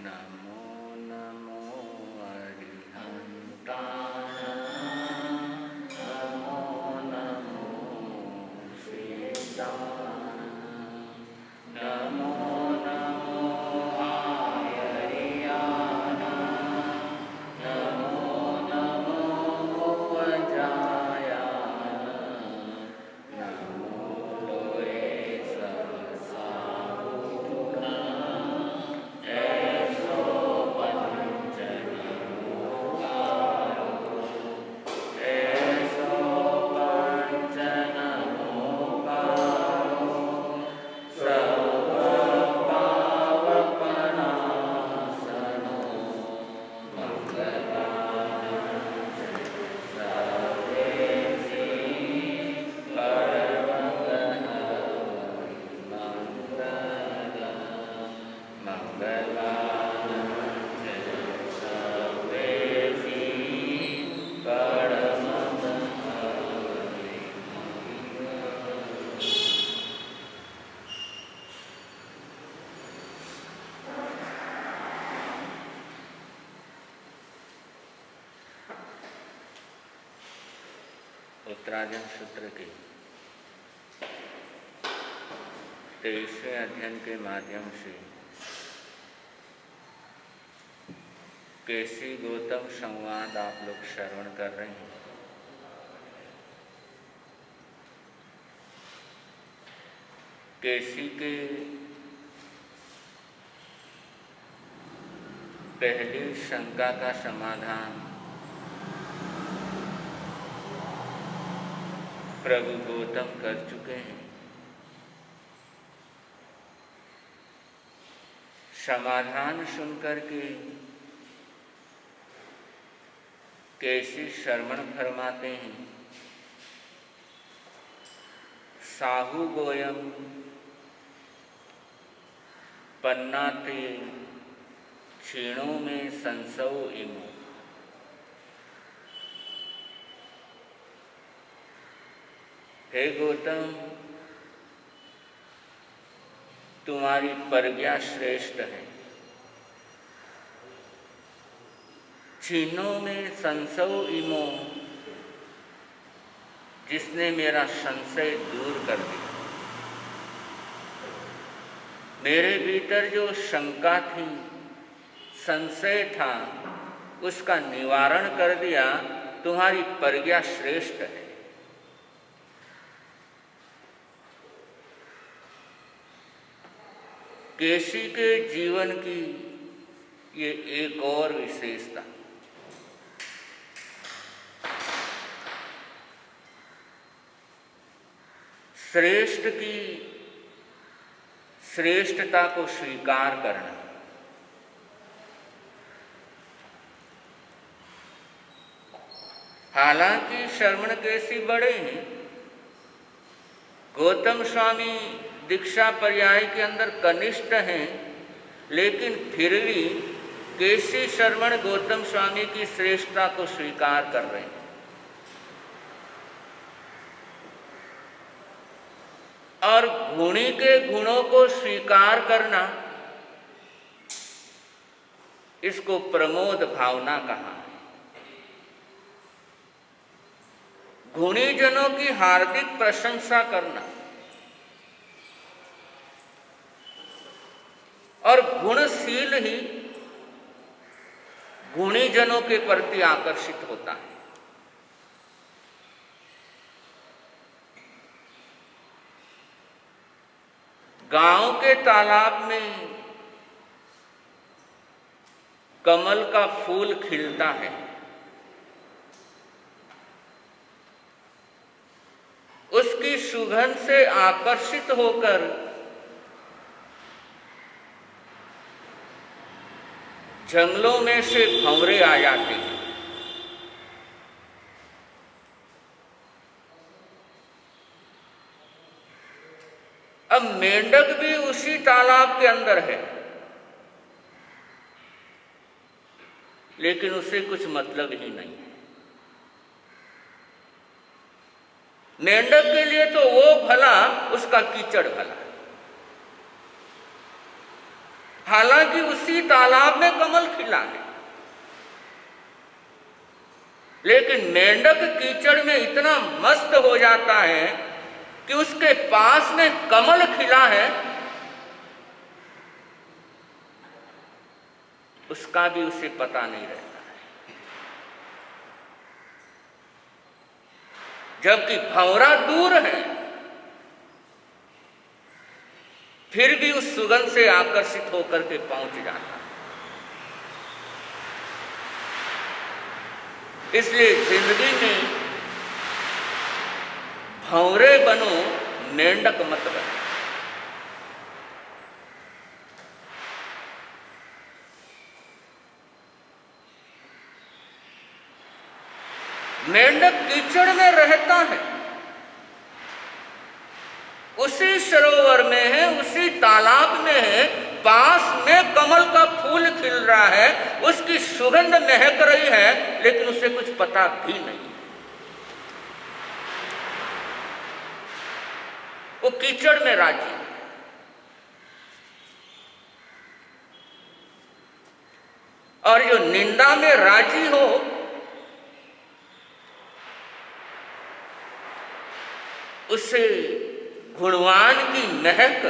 नमो नमो अरिहन्ताय नमो नमो सीताय नमो नमो आयर्याय नमो नमो भुवजाय नमो लोये सहसाहुर ऐसो पंचनमोकारो ऐसो पंचनमोकारो सर्वपावपनाशनो मंगलानां सर्वेषु उत्तरायण सूत्र के 23वें अध्ययन के माध्यम से केसी गौतम संवाद आप लोग श्रवण कर रहे हैं। केसी के पहली शंका का समाधान प्रभु गौतम कर चुके हैं। समाधान सुनकर के केसी श्रवण फरमाते हैं, साहु गोयम पन्नाते क्षीणों में संसौ इमो। हे गौतम, तुम्हारी प्रज्ञा श्रेष्ठ है। क्षीणों में संसौ इमो, जिसने मेरा संशय दूर कर दिया। मेरे भीतर जो शंका थी, संशय था, उसका निवारण कर दिया। तुम्हारी प्रज्ञा श्रेष्ठ है। केसी के जीवन की ये एक और विशेषता। श्रेष्ठ की श्रेष्ठता को स्वीकार करना। हालांकि श्रवण केसी बड़े हैं, गौतम स्वामी दीक्षा पर्याय के अंदर कनिष्ठ हैं, लेकिन फिर भी केसी श्रवण गौतम स्वामी की श्रेष्ठता को स्वीकार कर रहे हैं। और गुणी के गुणों को स्वीकार करना, इसको प्रमोद भावना कहा है। गुणी जनों की हार्दिक प्रशंसा करना और गुणशील ही गुणी जनों के प्रति आकर्षित होता है। गांव के तालाब में कमल का फूल खिलता है। उसकी सुगंध से आकर्षित होकर जंगलों में से भंवरे आ जाते हैं। अब मेंढक भी उसी तालाब के अंदर है, लेकिन उसे कुछ मतलब ही नहीं है। मेंढक के लिए तो वो भला, उसका कीचड़ भला। हालांकि उसी तालाब में कमल खिला है, लेकिन मेंढक कीचड़ में इतना मस्त हो जाता है कि उसके पास में कमल खिला है, उसका भी उसे पता नहीं रहता है। जबकि भंवरा दूर है, फिर भी उस सुगंध से आकर्षित होकर के पहुंच जाता है। इसलिए जिंदगी में भंवरे बनो, मेंढक मत बनो। मेंढक कीचड़ में रहता है, उसी सरोवर में है, उसी तालाब में है, पास में कमल का फूल खिल रहा है, उसकी सुगंध महक रही है, लेकिन उसे कुछ पता भी नहीं। वो कीचड़ में राजी है। और जो निंदा में राजी हो, उसे गुणवान की महक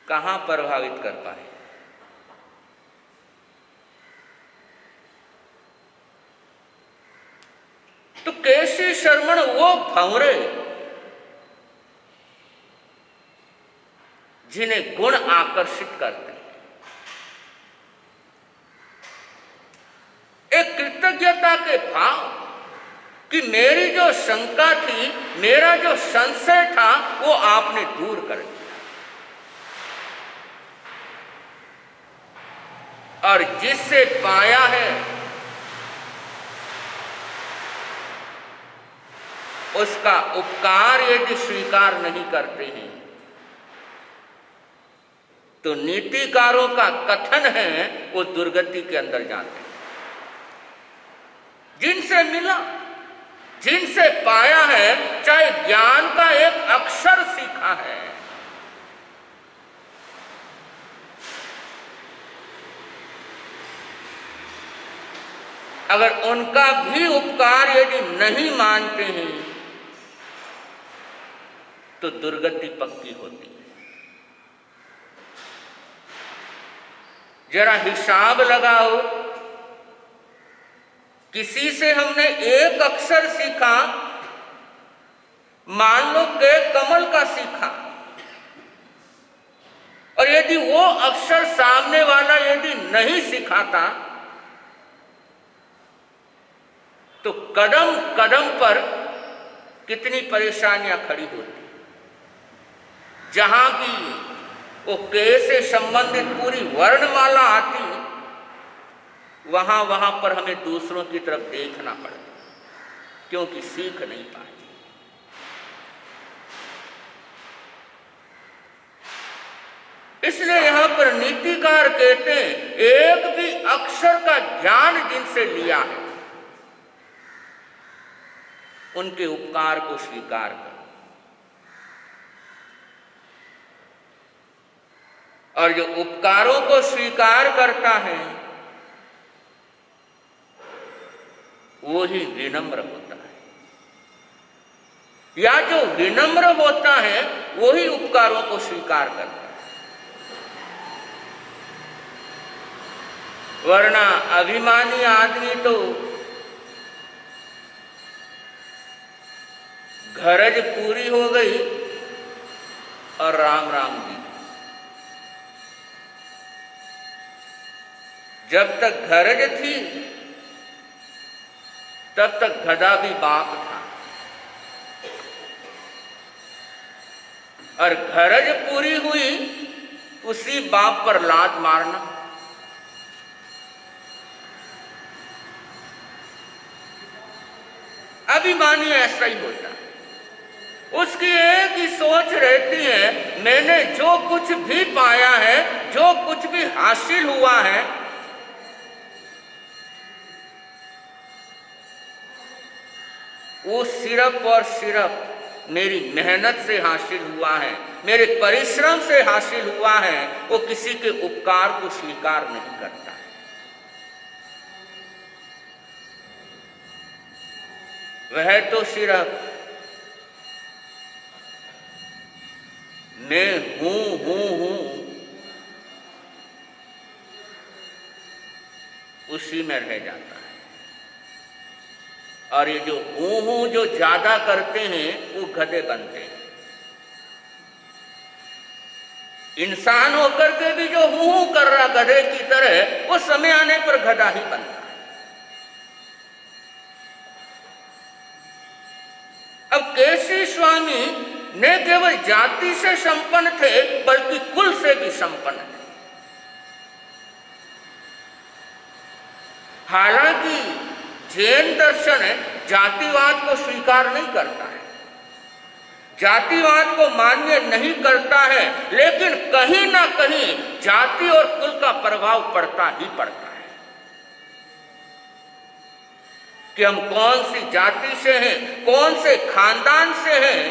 कहां प्रभावित कर पाए। तो कैसे श्रवण वो भंवरे जिन्हें गुण आकर्षित करते हैं। एक कृतज्ञता के भाव कि मेरी जो शंका थी, मेरा जो संशय था, वो आपने दूर कर दिया। और जिससे पाया है उसका उपकार यदि स्वीकार नहीं करते हैं, तो नीतिकारों का कथन है वो दुर्गति के अंदर जाते हैं। जिनसे मिला, जिनसे पाया है, चाहे ज्ञान का एक अक्षर सीखा है, अगर उनका भी उपकार यदि नहीं मानते हैं, तो दुर्गति पक्की होती है। जरा हिसाब लगाओ, किसी से हमने एक अक्षर सीखा, मान लो कि कमल का सीखा, और यदि वो अक्षर सामने वाला यदि नहीं सिखाता, तो कदम कदम पर कितनी परेशानियां खड़ी होती। जहां भी वो के से संबंधित पूरी वर्णमाला आती, वहां वहां पर हमें दूसरों की तरफ देखना पड़ता, क्योंकि सीख नहीं पाए। इसलिए यहां पर नीतिकार कहते हैं, एक भी अक्षर का ज्ञान जिनसे लिया है, उनके उपकार को स्वीकार करो। और जो उपकारों को स्वीकार करता है, वो ही विनम्र होता है, या जो विनम्र होता है वो ही उपकारों को स्वीकार करता है। वरना अभिमानी आदमी तो घरज पूरी हो गई और राम राम जी। जब तक घरज थी तब तक गधा भी बाप था, और घरज पूरी हुई उसी बाप पर लात मारना। अभिमानी ऐसा ही होता है, उसकी एक ही सोच रहती है, मैंने जो कुछ भी पाया है, जो कुछ भी हासिल हुआ है, वो सिर्फ और सिर्फ मेरी मेहनत से हासिल हुआ है, मेरे परिश्रम से हासिल हुआ है, वो किसी के उपकार को स्वीकार नहीं करता। वह तो सिर्फ मैं हूं उसी में रह जाता है। और ये जो हूं जो ज्यादा करते हैं वो गधे बनते हैं। इंसान होकर के भी जो हूं कर रहा गधे की तरह, वो समय आने पर गधा ही बनता है। अब केसी स्वामी न केवल जाति से संपन्न थे बल्कि कुल से भी संपन्न थे। हालांकि जैन दर्शन जातिवाद को स्वीकार नहीं करता है, जातिवाद को मान्य नहीं करता है, लेकिन कहीं ना कहीं जाति और कुल का प्रभाव पड़ता ही पड़ता है कि हम कौन सी जाति से हैं, कौन से खानदान से हैं,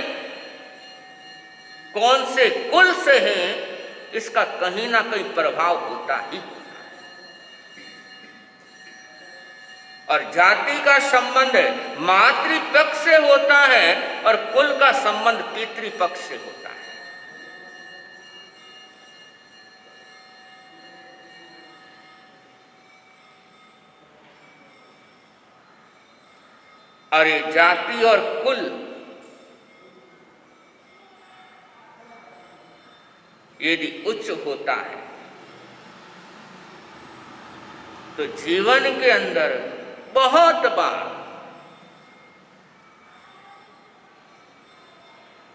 कौन से कुल से हैं, इसका कहीं ना कहीं प्रभाव होता ही होता है। और जाति का संबंध मातृपक्ष से होता है और कुल का संबंध पितृपक्ष से होता है। और ये जाति और कुल यदि उच्च होता है तो जीवन के अंदर बहुत बार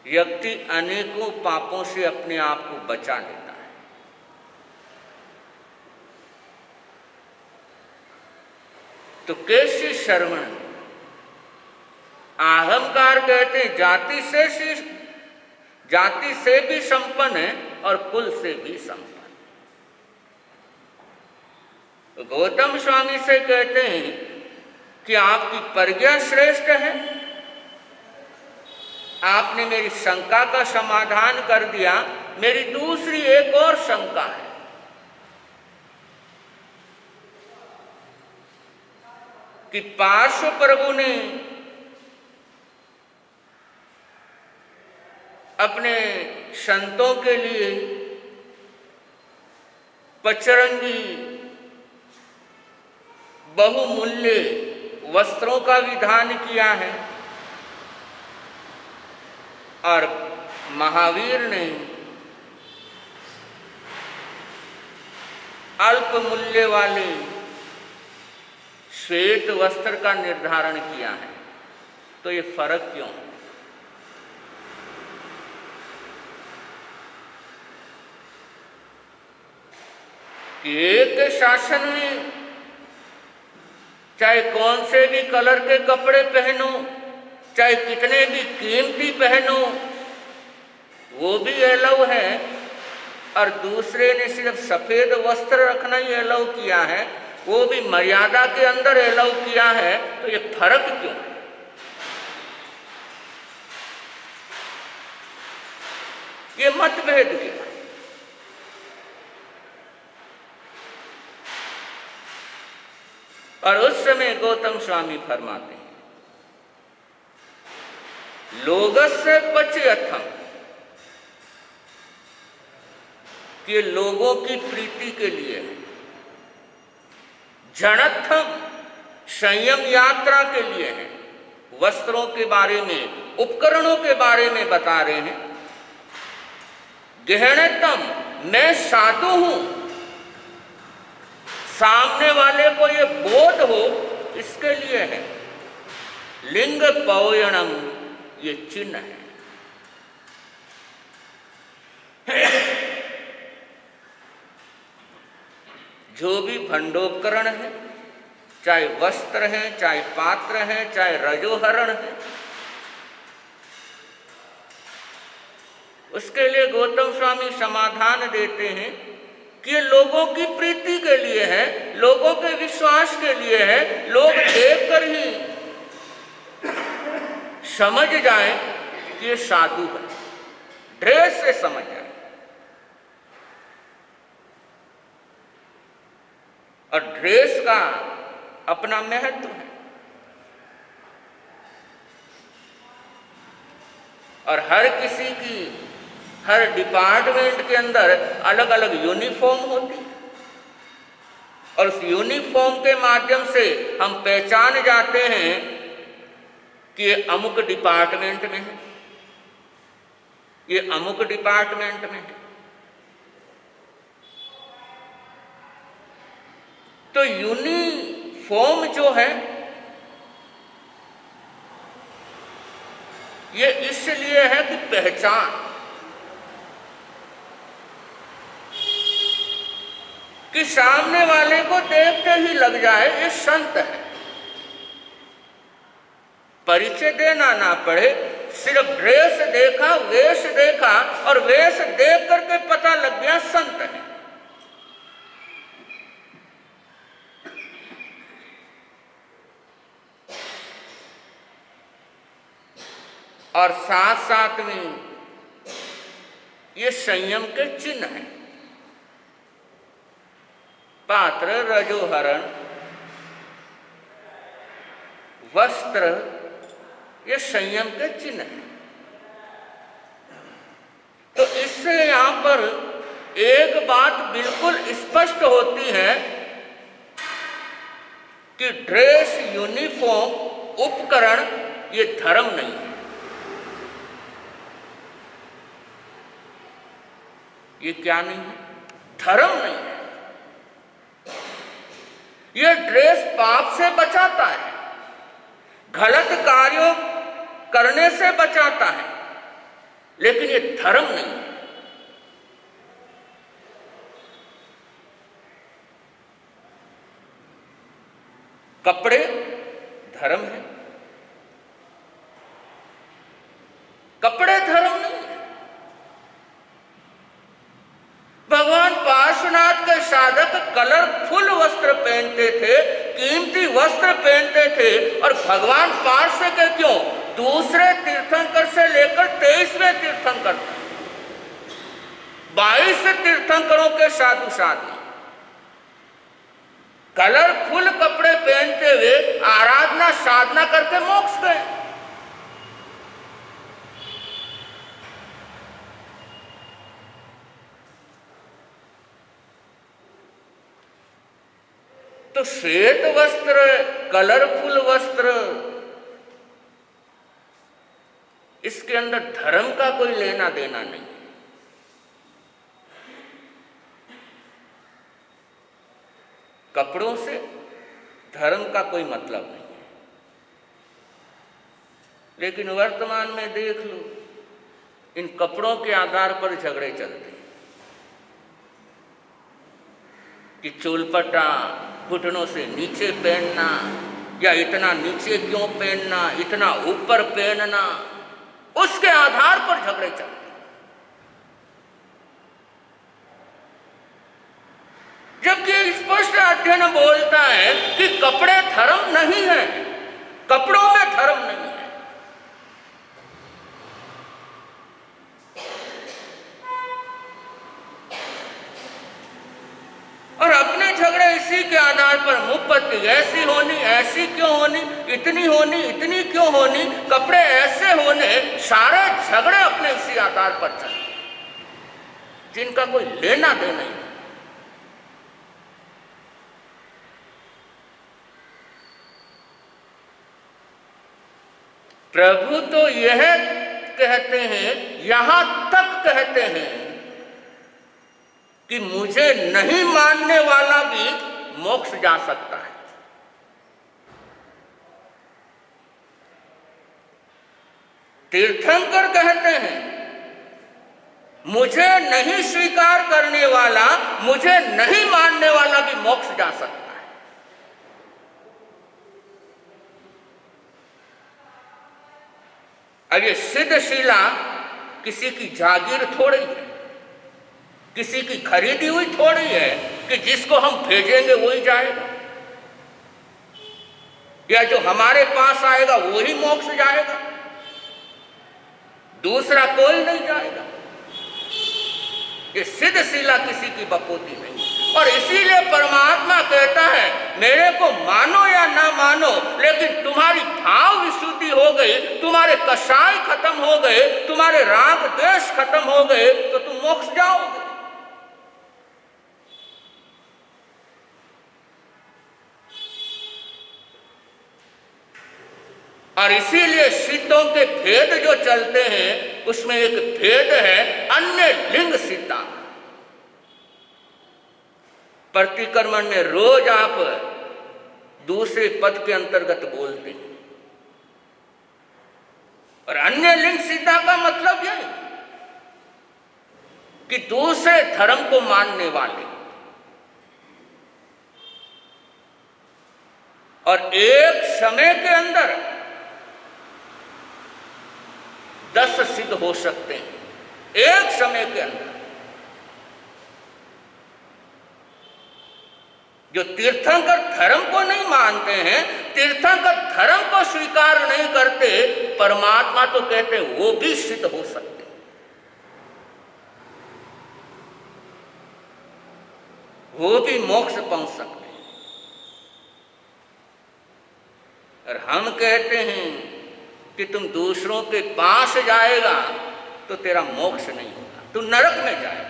व्यक्ति अनेकों पापों से अपने आप को बचा लेता है। तो केसी शरवण अहंकार कहते हैं जाति से भी संपन्न है और कुल से भी संपन्न। तो गौतम स्वामी से कहते हैं कि आपकी प्रज्ञा श्रेष्ठ है, आपने मेरी शंका का समाधान कर दिया। मेरी दूसरी एक और शंका है कि पार्श्व प्रभु ने अपने संतों के लिए पचरंगी बहुमूल्य वस्त्रों का विधान किया है और महावीर ने अल्प मूल्य वाले श्वेत वस्त्र का निर्धारण किया है। तो ये फर्क क्यों है? कि एक शासन में चाहे कौन से भी कलर के कपड़े पहनो, चाहे कितने भी कीमती पहनो, वो भी अलाउ है, और दूसरे ने सिर्फ सफेद वस्त्र रखना ही अलाउ किया है, वो भी मर्यादा के अंदर अलाउ किया है। तो ये फर्क क्यों है? ये मतभेद क्यों है? और उस समय गौतम स्वामी फरमाते हैं, लोगस्य पच्यर्थम, कि लोगों की प्रीति के लिए है। जड़त्थम, संयम यात्रा के लिए है। वस्त्रों के बारे में, उपकरणों के बारे में बता रहे हैं। गहनतम, मैं साधु हूं, सामने वाले को ये बोध हो, इसके लिए है। लिंग पौयणम, ये चिन्ह है। जो भी भंडोपकरण है, चाहे वस्त्र है, चाहे पात्र है, चाहे रजोहरण है, उसके लिए गौतम स्वामी समाधान देते हैं कि ये लोगों की प्रीति के लिए है, लोगों के विश्वास के लिए है। लोग देखकर ही समझ जाए कि ये साधु है, ड्रेस से समझ जाए। और ड्रेस का अपना महत्व है। और हर किसी की हर डिपार्टमेंट के अंदर अलग अलग यूनिफॉर्म होती है, और उस यूनिफॉर्म के माध्यम से हम पहचान जाते हैं कि ये अमुक डिपार्टमेंट में है, ये अमुक डिपार्टमेंट में है। तो यूनिफॉर्म जो है ये इसलिए है कि पहचान, कि सामने वाले को देखते ही लग जाए ये संत है, परिचय देना ना पड़े, सिर्फ ड्रेस देखा, वेश देखा और वेश देख करके पता लग गया संत है। और साथ साथ में ये संयम के चिन्ह हैं। पात्र, रजोहरण, वस्त्र, ये संयम के चिन्ह हैं। तो इससे यहां पर एक बात बिल्कुल स्पष्ट होती है कि ड्रेस, यूनिफॉर्म, उपकरण ये धर्म नहीं है। ये क्या नहीं है? धर्म नहीं है। ये ड्रेस पाप से बचाता है, गलत कार्यों करने से बचाता है, लेकिन ये धर्म नहीं है। कपड़े धर्म है, कपड़े धर्म नहीं है। भगवान पार्श्वनाथ के साधक कलरफुल वस्त्र पहनते थे, कीमती वस्त्र पहनते थे, और भगवान पार्श्व के क्यों, दूसरे तीर्थंकर से लेकर 23वें तीर्थंकर, 22 तीर्थंकरों के साधु साधु कलरफुल कपड़े पहनते हुए आराधना साधना करके मोक्ष गए। तो श्वेत वस्त्र, कलरफुल वस्त्र, इसके अंदर धर्म का कोई लेना देना नहीं। कपड़ों से धर्म का कोई मतलब नहीं है। लेकिन वर्तमान में देख लो, इन कपड़ों के आधार पर झगड़े चलते हैं कि चोलपटा घुटनों से नीचे पहनना, या इतना नीचे क्यों पहनना, इतना ऊपर पहनना, उसके आधार पर झगड़े चलते हैं। जबकि स्पष्ट अध्ययन बोलता है कि कपड़े धर्म नहीं है, कपड़ों में धर्म नहीं है। और अपने झगड़े इसी के आधार पर, मुफ्पत्ति ऐसी होनी, ऐसी क्यों होनी, इतनी क्यों होनी, कपड़े ऐसे होने, सारे झगड़े अपने इसी आधार पर चले, जिनका कोई लेना देना नहीं। प्रभु तो यह कहते हैं, यहां तक कहते हैं कि मुझे नहीं मानने वाला भी मोक्ष जा सकता है। तीर्थंकर कहते हैं, मुझे नहीं स्वीकार करने वाला, मुझे नहीं मानने वाला भी मोक्ष जा सकता है। अब ये सिद्धशिला किसी की जागीर थोड़ी है, किसी की खरीदी हुई थोड़ी है कि जिसको हम भेजेंगे वही जाएगा, या जो हमारे पास आएगा वही मोक्ष जाएगा। दूसरा कोई नहीं जाएगा। ये सिद्ध शिला किसी की बपोती नहीं। और इसीलिए परमात्मा कहता है मेरे को मानो या ना मानो, लेकिन तुम्हारी भाव विशुद्धि हो गई, तुम्हारे कषाय खत्म हो गए, तुम्हारे राग द्वेष खत्म हो गए, तो तुम मोक्ष जाओगे। और इसीलिए सिद्धों के भेद जो चलते हैं उसमें एक भेद है अन्य लिंग सिद्धा। प्रतिक्रमण में रोज आप दूसरे पद के अंतर्गत बोलते हैं, और अन्य लिंग सिद्धा का मतलब यह कि दूसरे धर्म को मानने वाले, और एक समय के अंदर 10 सिद्ध हो सकते हैं एक समय के अंदर। जो तीर्थंकर धर्म को नहीं मानते हैं, तीर्थंकर धर्म को स्वीकार नहीं करते, परमात्मा तो कहते हैं वो भी सिद्ध हो सकते हैं, वो भी मोक्ष पहुंच सकते हैं। और हम कहते हैं कि तुम दूसरों के पास जाएगा तो तेरा मोक्ष नहीं होगा, तू नरक में जाएगा।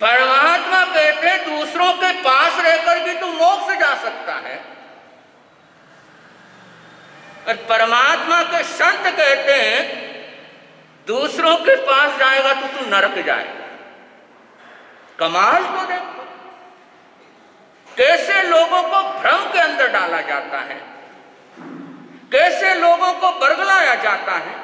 परमात्मा कहते दूसरों के पास रहकर भी तू मोक्ष जा सकता है, और परमात्मा के संत कहते हैं दूसरों के पास जाएगा तो तू नरक जाएगा। कमाल तो देखो कैसे लोगों को भ्रम के अंदर डाला जाता है, कैसे लोगों को बरगलाया जाता है।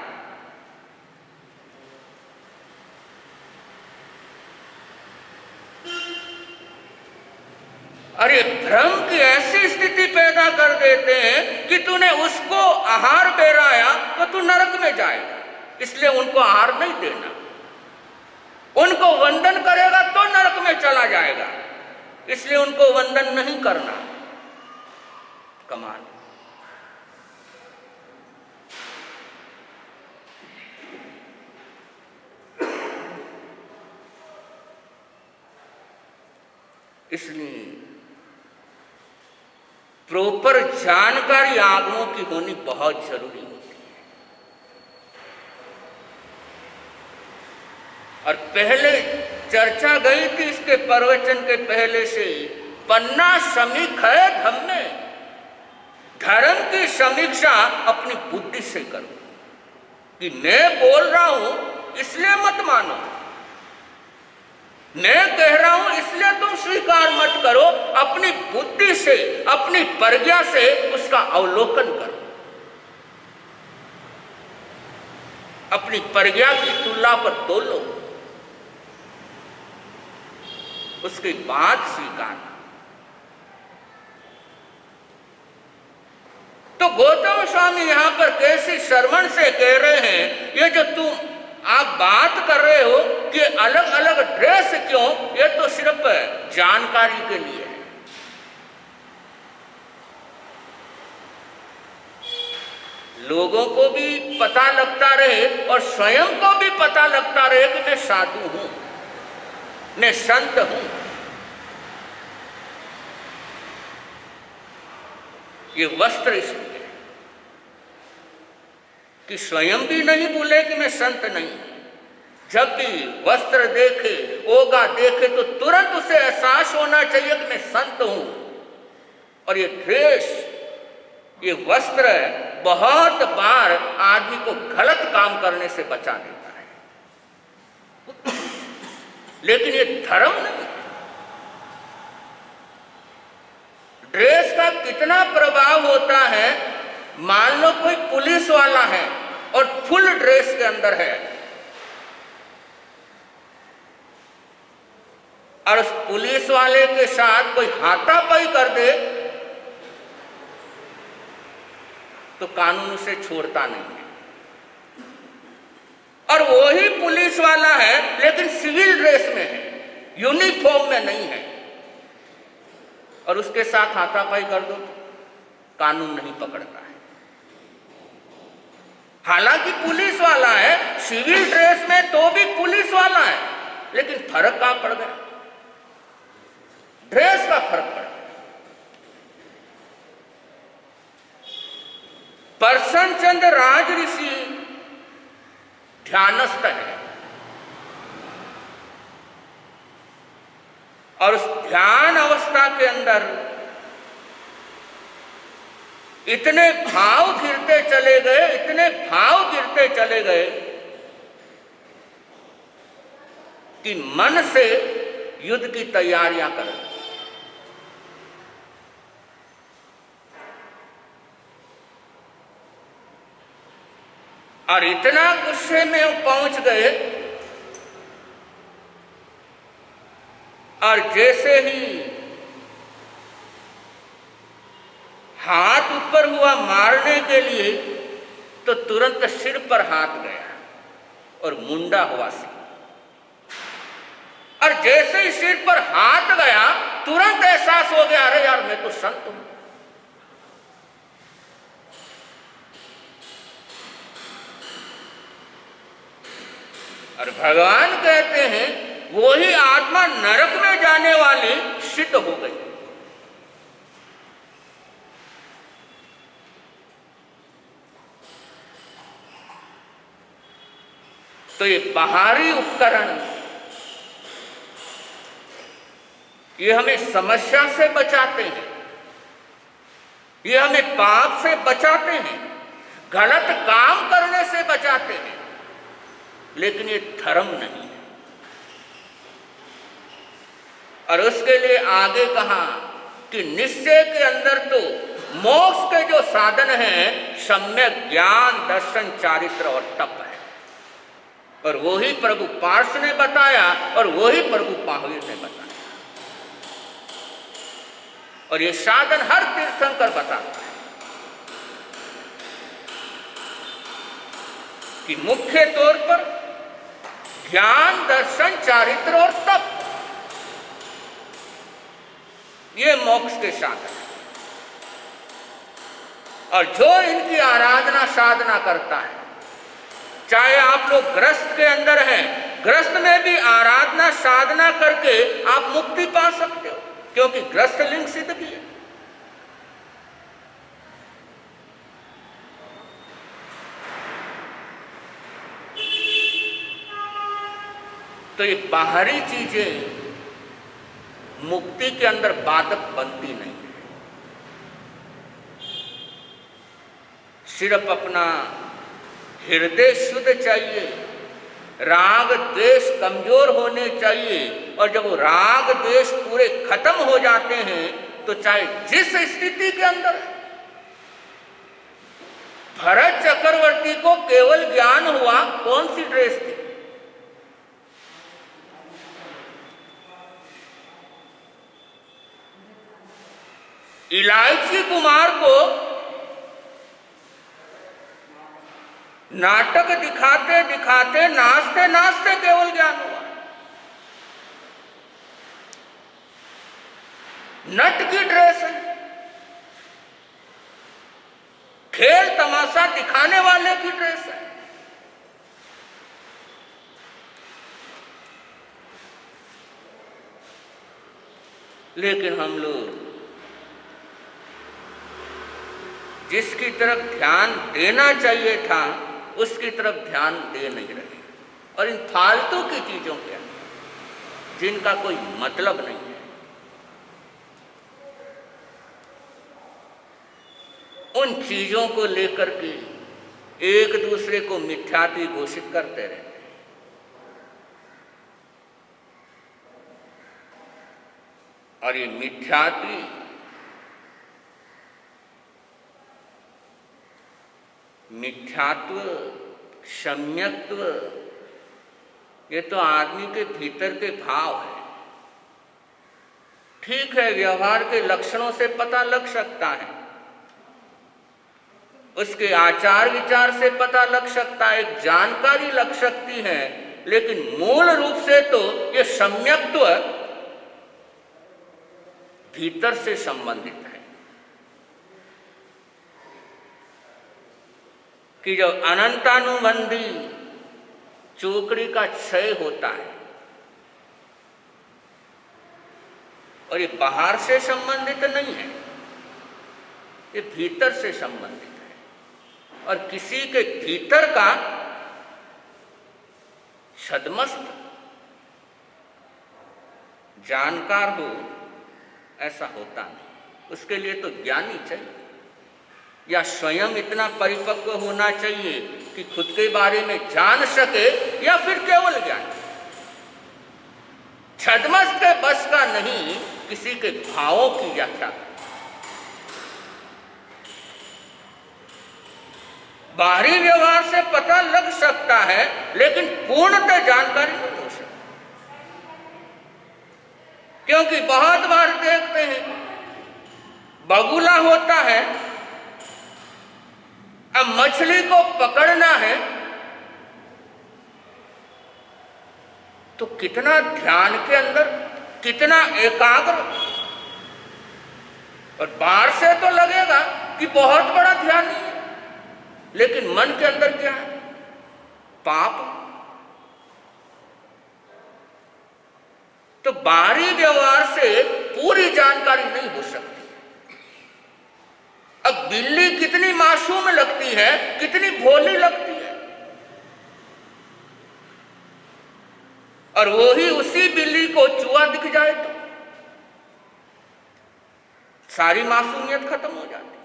अरे भ्रम की ऐसी स्थिति पैदा कर देते हैं कि तूने उसको आहार बेराया तो तू नरक में जाएगा, इसलिए उनको आहार नहीं देना। उनको वंदन करेगा तो नरक में चला जाएगा, इसलिए उनको वंदन नहीं करना। कमाल। इसलिए प्रॉपर जानकारी आगमों की होनी बहुत जरूरी होती है। और पहले चर्चा गई थी इसके प्रवचन के पहले से ही, पन्ना समीख है धम में, धर्म की समीक्षा अपनी बुद्धि से करो, कि मैं बोल रहा हूं इसलिए मत मानो, मैं कह रहा हूं इसलिए तुम स्वीकार मत करो। अपनी बुद्धि से, अपनी प्रज्ञा से उसका अवलोकन करो, अपनी प्रज्ञा की तुलना पर तोलो, उसके बाद स्वीकार। तो गौतम स्वामी यहां पर कैसे श्रवण से कह रहे हैं, ये जो तुम आप बात कर रहे हो कि अलग अलग ड्रेस क्यों, ये तो सिर्फ जानकारी के लिए है। लोगों को भी पता लगता रहे और स्वयं को भी पता लगता रहे कि मैं साधु हूं, मैं संत हूं। ये वस्त्र इसलिए कि स्वयं भी नहीं भूले कि मैं संत नहीं। जब भी वस्त्र देखे, ओगा देखे तो तुरंत उसे एहसास होना चाहिए कि मैं संत हूं। और ये ड्रेस, ये वस्त्र बहुत बार आदमी को गलत काम करने से बचा देता है, लेकिन ये धर्म नहीं। ड्रेस का कितना प्रभाव होता है, मान लो कोई पुलिस वाला है और फुल ड्रेस के अंदर है, और उस पुलिस वाले के साथ कोई हाथापाई कर दे तो कानून उसे छोड़ता नहीं है। और वही पुलिस वाला है लेकिन सिविल ड्रेस में है, यूनिफॉर्म में नहीं है, और उसके साथ हाथापाई कर दो कानून नहीं पकड़ता है। हालांकि पुलिस वाला है, सिविल ड्रेस में तो भी पुलिस वाला है, लेकिन फर्क कहां पड़ गया? ड्रेस का फर्क पड़ गया। परसन चंद राज ऋषि ध्यानस्थ है, और उस ध्यान अवस्था के अंदर इतने भाव गिरते चले गए, इतने भाव गिरते चले गए कि मन से युद्ध की तैयारियां कर रहे। और इतना गुस्से में वो पहुंच गए, और जैसे ही हाथ ऊपर हुआ मारने के लिए, तो तुरंत सिर पर हाथ गया और मुंडा हुआ सिर। और जैसे ही सिर पर हाथ गया, तुरंत एहसास हो गया, अरे यार मैं तो संत हूं। और भगवान कहते हैं वो ही आत्मा नरक में जाने वाली सिद्ध हो गई। तो ये बाहरी उपकरण ये हमें समस्या से बचाते हैं, ये हमें पाप से बचाते हैं, गलत काम करने से बचाते हैं, लेकिन ये धर्म नहीं है। और उसके लिए आगे कहा कि निश्चय के अंदर तो मोक्ष के जो साधन हैं, सम्यक ज्ञान, दर्शन, चारित्र और तप है। और वही प्रभु पार्श ने बताया और वही प्रभु महावीर ने बताया। और ये साधन हर तीर्थंकर बताता है कि मुख्य तौर पर ज्ञान, दर्शन, चारित्र और तप, ये मोक्ष के साधन है। और जो इनकी आराधना साधना करता है, चाहे आप लोग ग्रस्त के अंदर हैं, ग्रस्त में भी आराधना साधना करके आप मुक्ति पा सकते हो, क्योंकि ग्रस्त लिंग सिद्ध भी है। तो ये बाहरी चीजें मुक्ति के अंदर बाधक बनती नहीं है। सिर्फ अपना हृदय शुद्ध चाहिए, राग द्वेष कमजोर होने चाहिए। और जब वो राग द्वेष पूरे खत्म हो जाते हैं, तो चाहे जिस स्थिति के अंदर है, भरत चक्रवर्ती को केवल ज्ञान हुआ, कौन सी ड्रेस थी? इलायची कुमार को नाटक दिखाते दिखाते, नाचते नाचते केवल ज्ञान हुआ। नट की ड्रेस है, खेल तमाशा दिखाने वाले की ड्रेस है। लेकिन हम लोग जिसकी तरफ ध्यान देना चाहिए था, उसकी तरफ ध्यान दे नहीं रहे, और इन फालतू की चीजों के अंदर जिनका कोई मतलब नहीं है, उन चीजों को लेकर के एक दूसरे को मिथ्यात्व घोषित करते रहते हैं। और ये मिथ्यात्व, सम्यक्त्व, ये तो आदमी के भीतर के भाव है। ठीक है, व्यवहार के लक्षणों से पता लग सकता है, उसके आचार विचार से पता लग सकता है, एक जानकारी लग सकती है, लेकिन मूल रूप से तो ये सम्यक्त्व भीतर से संबंधित है। कि जब अनंतानुबंधी चोकड़ी का क्षय होता है, और ये बाहर से संबंधित नहीं है, ये भीतर से संबंधित है, और किसी के भीतर का छद्मस्त जानकार हो ऐसा होता नहीं। उसके लिए तो ज्ञानी चाहिए, या स्वयं इतना परिपक्व होना चाहिए कि खुद के बारे में जान सके, या फिर केवल ज्ञान। छद्मस्त के बस का नहीं किसी के भावों की व्याख्या। बाहरी व्यवहार से पता लग सकता है, लेकिन पूर्णतः जानकारी नहीं हो सकती, क्योंकि बहुत बार देखते हैं बगुला होता है, अब मछली को पकड़ना है तो कितना ध्यान के अंदर, कितना एकाग्र, और बाहर से तो लगेगा कि बहुत बड़ा ध्यान नहीं है, लेकिन मन के अंदर क्या है? पाप। तो बाहरी व्यवहार से पूरी जानकारी नहीं हो सकती। अब बिल्ली कितनी मासूम लगती है, कितनी भोली लगती है, और वही उसी बिल्ली को चूहा दिख जाए तो सारी मासूमियत खत्म हो जाती।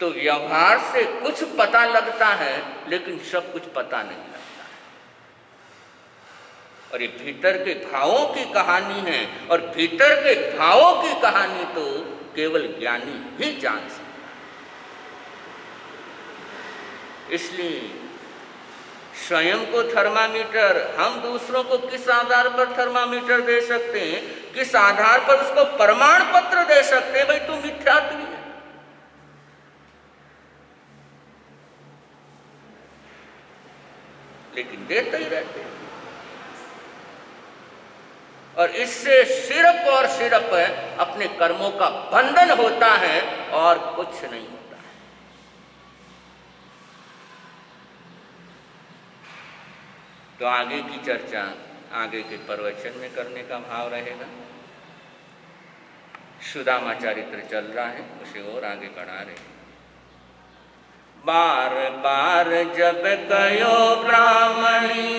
तो व्यवहार से कुछ पता लगता है, लेकिन सब कुछ पता नहीं लगता है। और ये भीतर के भावों की कहानी है, और भीतर के भावों की कहानी तो केवल ज्ञानी ही जान सकता है। इसलिए स्वयं को थर्मामीटर, हम दूसरों को किस आधार पर थर्मामीटर दे सकते हैं, किस आधार पर उसको प्रमाण पत्र दे सकते हैं, भाई तू मिथ्यात्वी है। लेकिन देते ही रहते हैं, और इससे सिर्फ और सिर्फ अपने कर्मों का बंधन होता है, और कुछ नहीं होता है। तो आगे की चर्चा आगे के प्रवचन में करने का भाव रहेगा। सुदामा चरित्र चल रहा है, उसे और आगे बढ़ा रहे हैं। बार बार जब कयो ब्राह्मणी,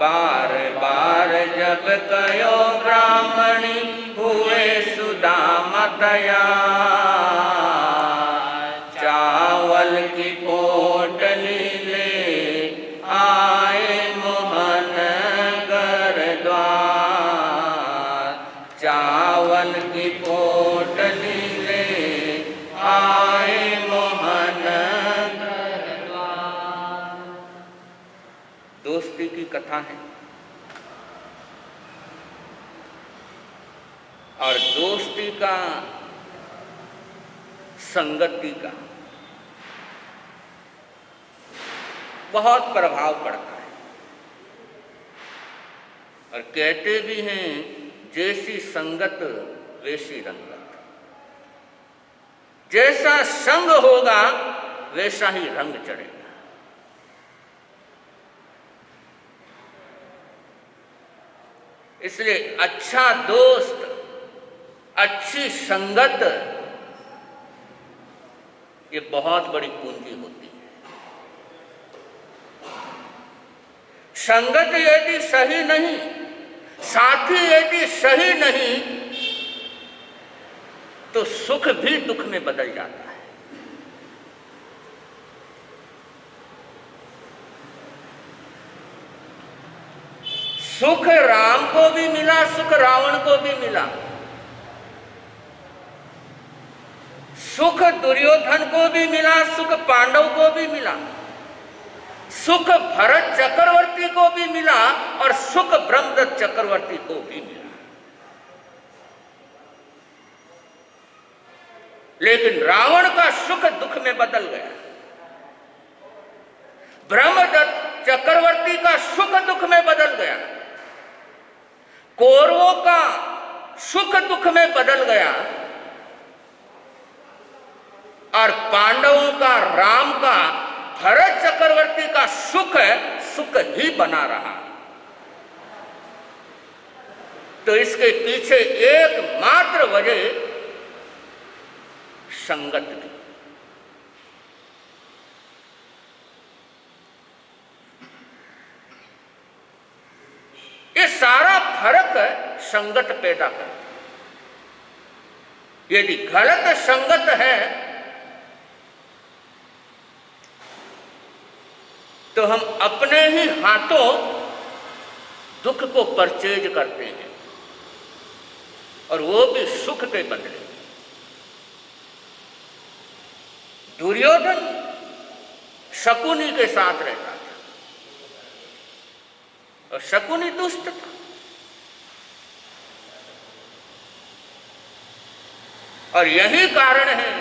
बार बार जब कयो ब्राह्मणी, हुए सुदामा तैयार। चावल की पोटली ले आए मोहन घर द्वार। चावल की पोटली ले आए मोहन घर द्वार। दोस्ती की कथा है, और दोस्ती का, संगति का बहुत प्रभाव पड़ता है। और कहते भी हैं, जैसी संगत वैसी रंगत। जैसा संग होगा वैसा ही रंग चढ़ेगा। इसलिए अच्छा दोस्त, अच्छी संगत, ये बहुत बड़ी पूंजी होती है। संगत यदि सही नहीं, साथी यदि सही नहीं, तो सुख भी दुख में बदल जाता है। सुख राम को भी मिला, सुख रावण को भी मिला। सुख दुर्योधन को भी मिला, सुख पांडव को भी मिला। सुख भरत चक्रवर्ती को भी मिला, और सुख ब्रह्मदत्त चक्रवर्ती को भी मिला। लेकिन रावण का सुख दुख में बदल गया। ब्रह्मदत्त चक्रवर्ती का सुख दुख में बदल गया। कौरवों का सुख दुख में बदल गया, और पांडवों का, राम का, भरत चक्रवर्ती का सुख ही बना रहा। तो इसके पीछे एकमात्र वजह संगत की। ये सारा फर्क संगत पैदा करता है। यदि गलत संगत है तो हम अपने ही हाथों दुख को परचेज करते हैं, और वो भी सुख के बदले। दुर्योधन शकुनी के साथ रहता था, और शकुनी दुष्ट था। और यही कारण है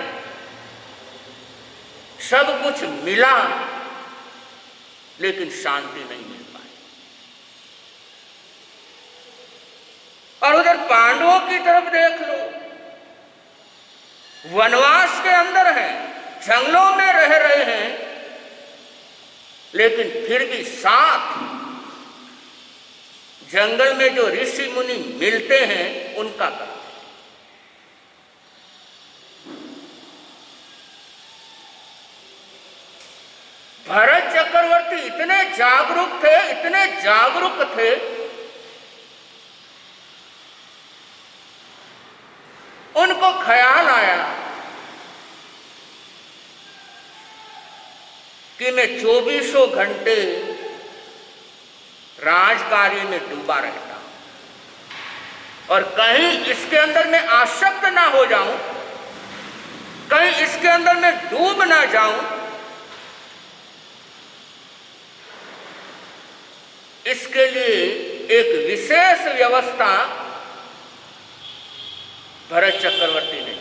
सब कुछ मिला लेकिन शांति नहीं मिल पाई। और उधर पांडवों की तरफ देख लो, वनवास के अंदर हैं, जंगलों में रह रहे हैं, लेकिन फिर भी साथ जंगल में जो ऋषि मुनि मिलते हैं उनका करते हैं। भरत चक्रवर्ती इतने जागरूक थे, इतने जागरूक थे, उनको ख्याल आया कि मैं 24 घंटे राजकार्य में डूबा रहता हूं और कहीं इसके अंदर मैं आसक्त ना हो जाऊं, कहीं इसके अंदर मैं डूब ना जाऊं, इसके लिए एक विशेष व्यवस्था भरत चक्रवर्ती ने,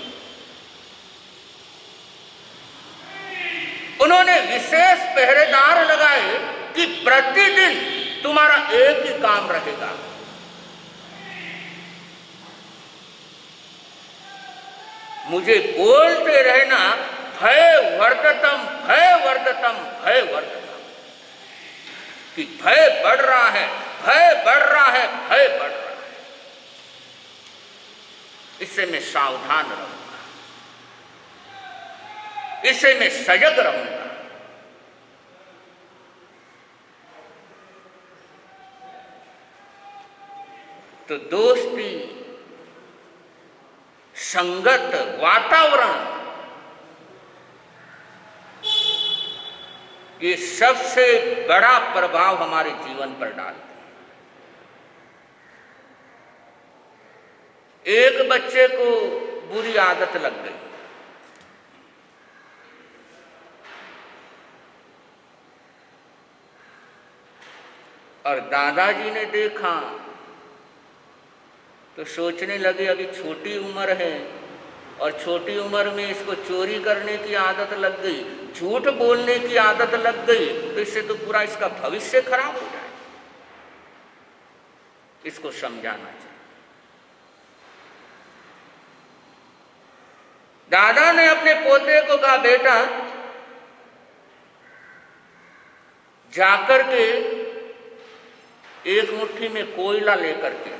उन्होंने विशेष पहरेदार लगाए कि प्रतिदिन तुम्हारा एक ही काम रहेगा, मुझे बोलते रहना भय वर्धतम, भय वर्धतम, भय वर्धतम, कि भय बढ़ रहा है, भय बढ़ रहा है, भय बढ़ रहा है। इससे मैं सावधान रहूंगा, इससे मैं सजग रहूंगा। तो दोस्ती, संगत, वातावरण, ये सबसे बड़ा प्रभाव हमारे जीवन पर डालते हैं। एक बच्चे को बुरी आदत लग गई, और दादाजी ने देखा तो सोचने लगे अभी छोटी उम्र है और छोटी उम्र में इसको चोरी करने की आदत लग गई, झूठ बोलने की आदत लग गई, तो इससे तो पूरा इसका भविष्य खराब हो जाए, इसको समझाना चाहिए। दादा ने अपने पोते को कहा, बेटा जाकर के एक मुट्ठी में कोयला लेकर के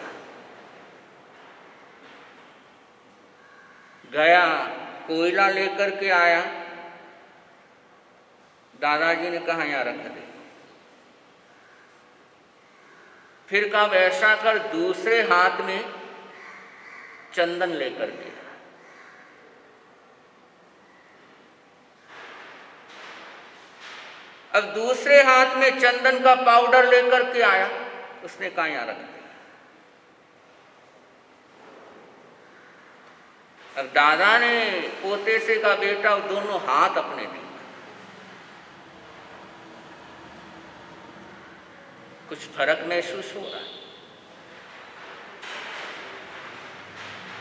गया, कोयला लेकर के आया। दादाजी ने कहा यहाँ रख दे। फिर कहा ऐसा कर, दूसरे हाथ में चंदन लेकर के, अब दूसरे हाथ में चंदन का पाउडर लेकर के आया, उसने कहा यहाँ रख दे। अब दादा ने पोते से कहा बेटा दोनों हाथ अपने दे। कुछ फर्क महसूस हो रहा है?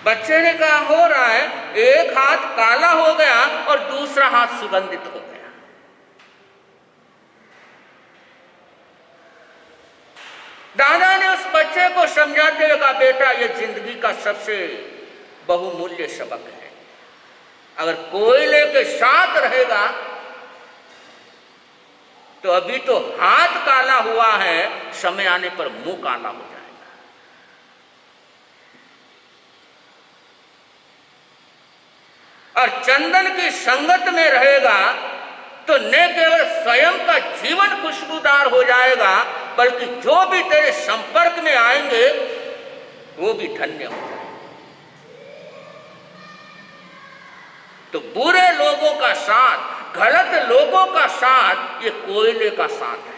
बच्चे ने कहा हो रहा है, एक हाथ काला हो गया और दूसरा हाथ सुगंधित हो गया। दादा ने उस बच्चे को समझाते हुए कहा बेटा ये जिंदगी का सबसे बहुमूल्य सबक है। अगर कोयले के साथ रहेगा तो अभी तो हाथ काला हुआ है, समय आने पर मुंह काला हो जाएगा। और चंदन की संगत में रहेगा तो न केवल स्वयं का जीवन खुशबूदार हो जाएगा, बल्कि जो भी तेरे संपर्क में आएंगे वो भी धन्य हो जाएंगे। तो बुरे लोगों का साथ, गलत लोगों का साथ, ये कोयले का साथ है।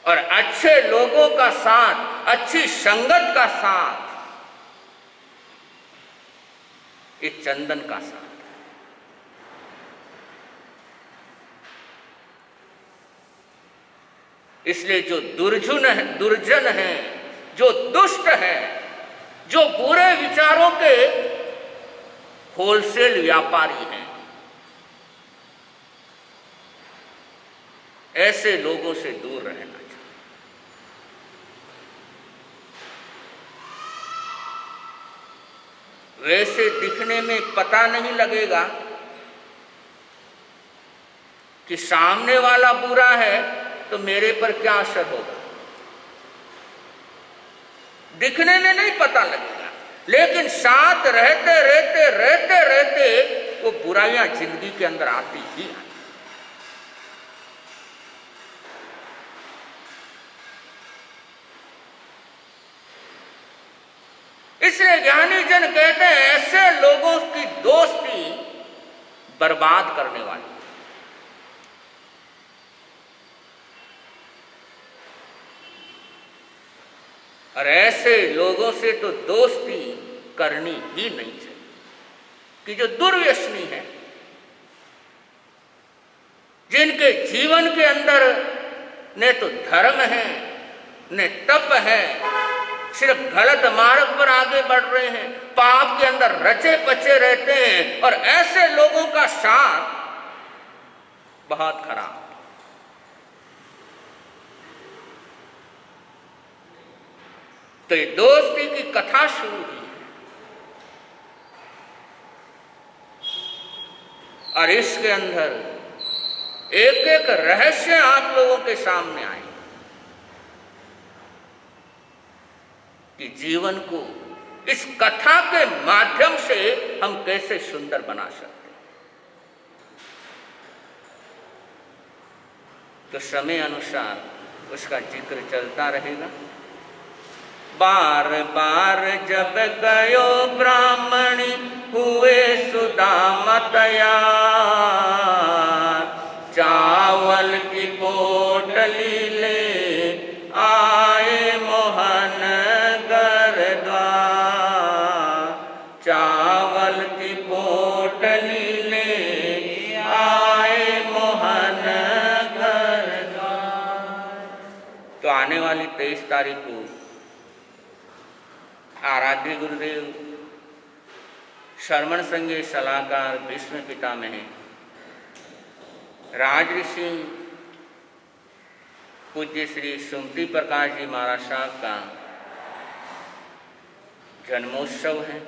और अच्छे लोगों का साथ, अच्छी संगत का साथ, ये चंदन का साथ है। इसलिए जो दुर्जन है, जो दुष्ट है, जो बुरे विचारों के होलसेल व्यापारी हैं, ऐसे लोगों से दूर रहना चाहिए। वैसे दिखने में पता नहीं लगेगा कि सामने वाला बुरा है तो मेरे पर क्या असर होगा, दिखने में नहीं पता लगेगा, लेकिन साथ रहते रहते रहते रहते वो बुराइयां जिंदगी के अंदर आती ही आती। इसलिए ज्ञानी जन कहते हैं ऐसे लोगों की दोस्ती बर्बाद करने वाली। और ऐसे लोगों से तो दोस्ती करनी ही नहीं चाहिए कि जो दुर्व्यसनी है, जिनके जीवन के अंदर न तो धर्म है न तप है, सिर्फ गलत मार्ग पर आगे बढ़ रहे हैं, पाप के अंदर रचे पचे रहते हैं। और ऐसे लोगों का साथ बहुत खराब। तो ये दोस्ती की कथा शुरू हुई है और इसके अंदर एक एक रहस्य आप लोगों के सामने आए कि जीवन को इस कथा के माध्यम से हम कैसे सुंदर बना सकते हैं। तो समय अनुसार उसका जिक्र चलता रहेगा। बार बार जब गयो ब्राह्मणी हुए सुदामा तैयार, चावल की पोटली ले आए मोहन घर द्वार, चावल की पोटली ले आए मोहन घर द्वार। तो आने वाली 23 तारीख को आराध्य गुरुदेव शरमण संघे सलाहकार भीष्म पितामह राजऋषि पूज्य श्री सुमति प्रकाश जी महाराज साहब का जन्मोत्सव है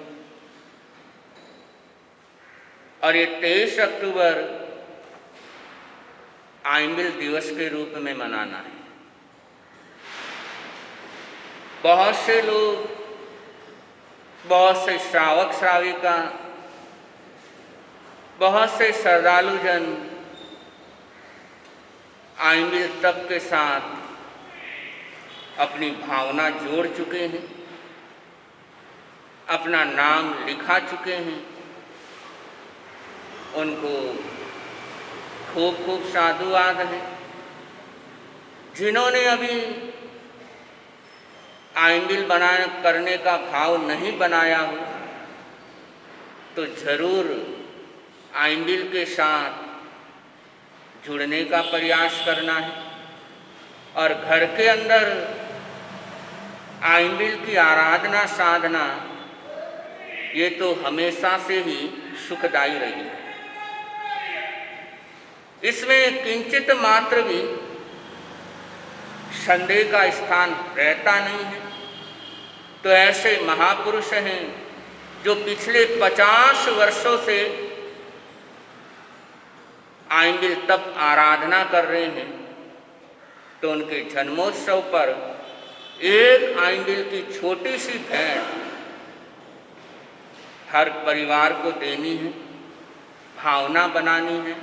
और ये 23 अक्टूबर आइंबिल दिवस के रूप में मनाना है। बहुत से लोग, बहुत से श्रावक श्राविका, बहुत से श्रद्धालु जन आइंबिल तप के साथ अपनी भावना जोड़ चुके हैं, अपना नाम लिखा चुके हैं। उनको खूब खूब साधुवाद है। जिन्होंने अभी आइंबिल करने का भाव नहीं बनाया हो तो जरूर आइंबिल के साथ जुड़ने का प्रयास करना है और घर के अंदर आइंबिल की आराधना साधना ये तो हमेशा से ही सुखदायी रही है। इसमें किंचित मात्र भी संदेह का स्थान रहता नहीं है। तो ऐसे महापुरुष हैं जो पिछले 50 वर्षों से आइंबिल तप आराधना कर रहे हैं, तो उनके जन्मोत्सव पर एक आइंबिल की छोटी सी भेंट हर परिवार को देनी है, भावना बनानी है।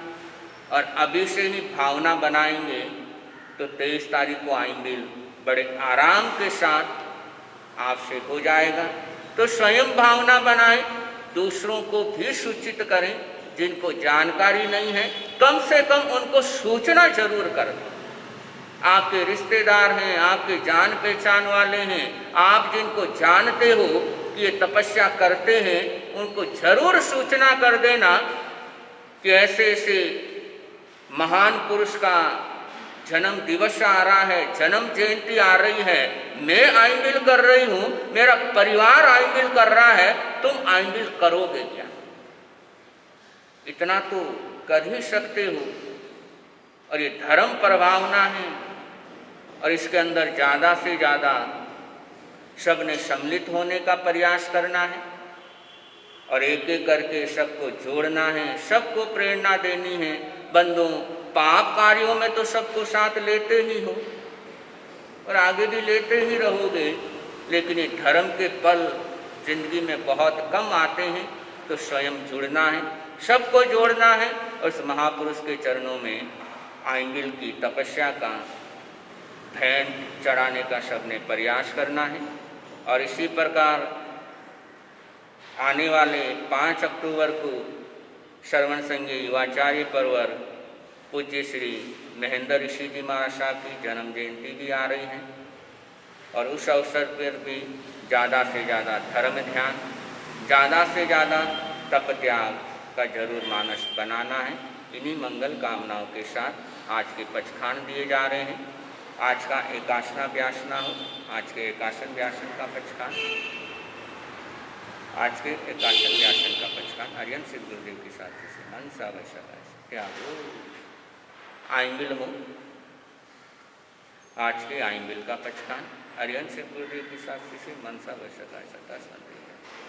और अभी से ही भावना बनाएंगे तो 23 तारीख को आइंबिल बड़े आराम के साथ आपसे हो जाएगा। तो स्वयं भावना बनाएं, दूसरों को भी सूचित करें। जिनको जानकारी नहीं है कम से कम उनको सूचना जरूर कर दें। आपके रिश्तेदार हैं, आपके जान पहचान वाले हैं, आप जिनको जानते हो कि ये तपस्या करते हैं, उनको जरूर सूचना कर देना कि ऐसे ऐसे महान पुरुष का जन्म दिवस आ रहा है, जन्म जयंती आ रही है, मैं आइंबिल कर रही हूँ, मेरा परिवार आइंबिल कर रहा है, तुम आइंबिल करोगे क्या? इतना तो कर ही सकते हो। और ये धर्म प्रभावना है और इसके अंदर ज़्यादा से ज़्यादा सबने सम्मिलित होने का प्रयास करना है और एक एक करके सबको जोड़ना है, सबको प्रेरणा देनी है। बंधु, पाप कार्यों में तो सबको साथ लेते ही हो और आगे भी लेते ही रहोगे, लेकिन ये धर्म के पल जिंदगी में बहुत कम आते हैं। तो स्वयं जुड़ना है, सबको जोड़ना है और उस महापुरुष के चरणों में आइंबिल की तपस्या का भेंट चढ़ाने का सबने प्रयास करना है। और इसी प्रकार आने वाले 5 अक्टूबर को श्रवण संघीय युवाचार्य परवर पूज्य श्री महेंद्र ऋषि जी महाराज साहब की जन्म जयंती भी आ रही है और उस अवसर पर भी ज़्यादा से ज़्यादा धर्म ध्यान, ज़्यादा से ज़्यादा तप त्याग का जरूर मानस बनाना है। इन्हीं मंगल कामनाओं के साथ आज के पचखान दिए जा रहे हैं। आज का एकासना व्यासना हो, आज के एकासन व्यासन का पचखान, आज के एकासन व्यासन का पचखान आर्यन सिद्ध गुरुदेव की साथी से मनसा वैसा त्यागो आइंबिल हो। आज के आइंबिल का पचखान आर्यन सिद्ध गुरुदेव की साथी से मनसा वैसा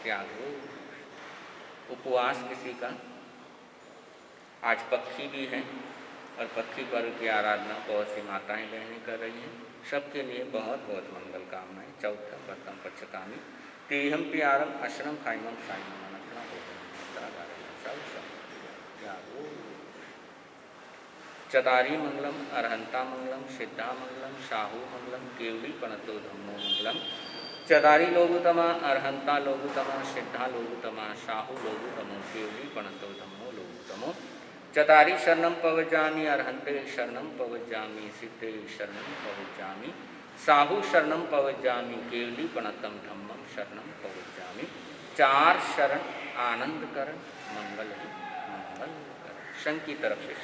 त्यागो। उपवास किसी का, आज पक्षी भी है और पक्षी पर्व की आराधना बहुत सी माताएं बहनें कर रही हैं। सबके लिए बहुत बहुत मंगल कामनाएं। चौथा प्रथम पक्षकामी तेहम प्यारम अशनम खाइमम साइमम अनखना हो। चतारी मंगलम अरहंता मंगलम सिद्धा मंगलम शाहू मंगलम केवली पणतो धम्मो मंगलम। चतारी लोगुतमा अरहंता लोगुतमा सिद्धा लोगुतमा शाहू लोगुतमो केवली पणतो धम्मो लोगुतमो। चतारी शरणम पवजामी अरहंते शरणम पवजामी सिद्धे शरणम पवजामी साहू शरणम पवजामी केवली पणतम धम्मम शरणम पवजामी। 4 शरण आनंद करण मंगल ही मंगल करण। शंख की तरफ से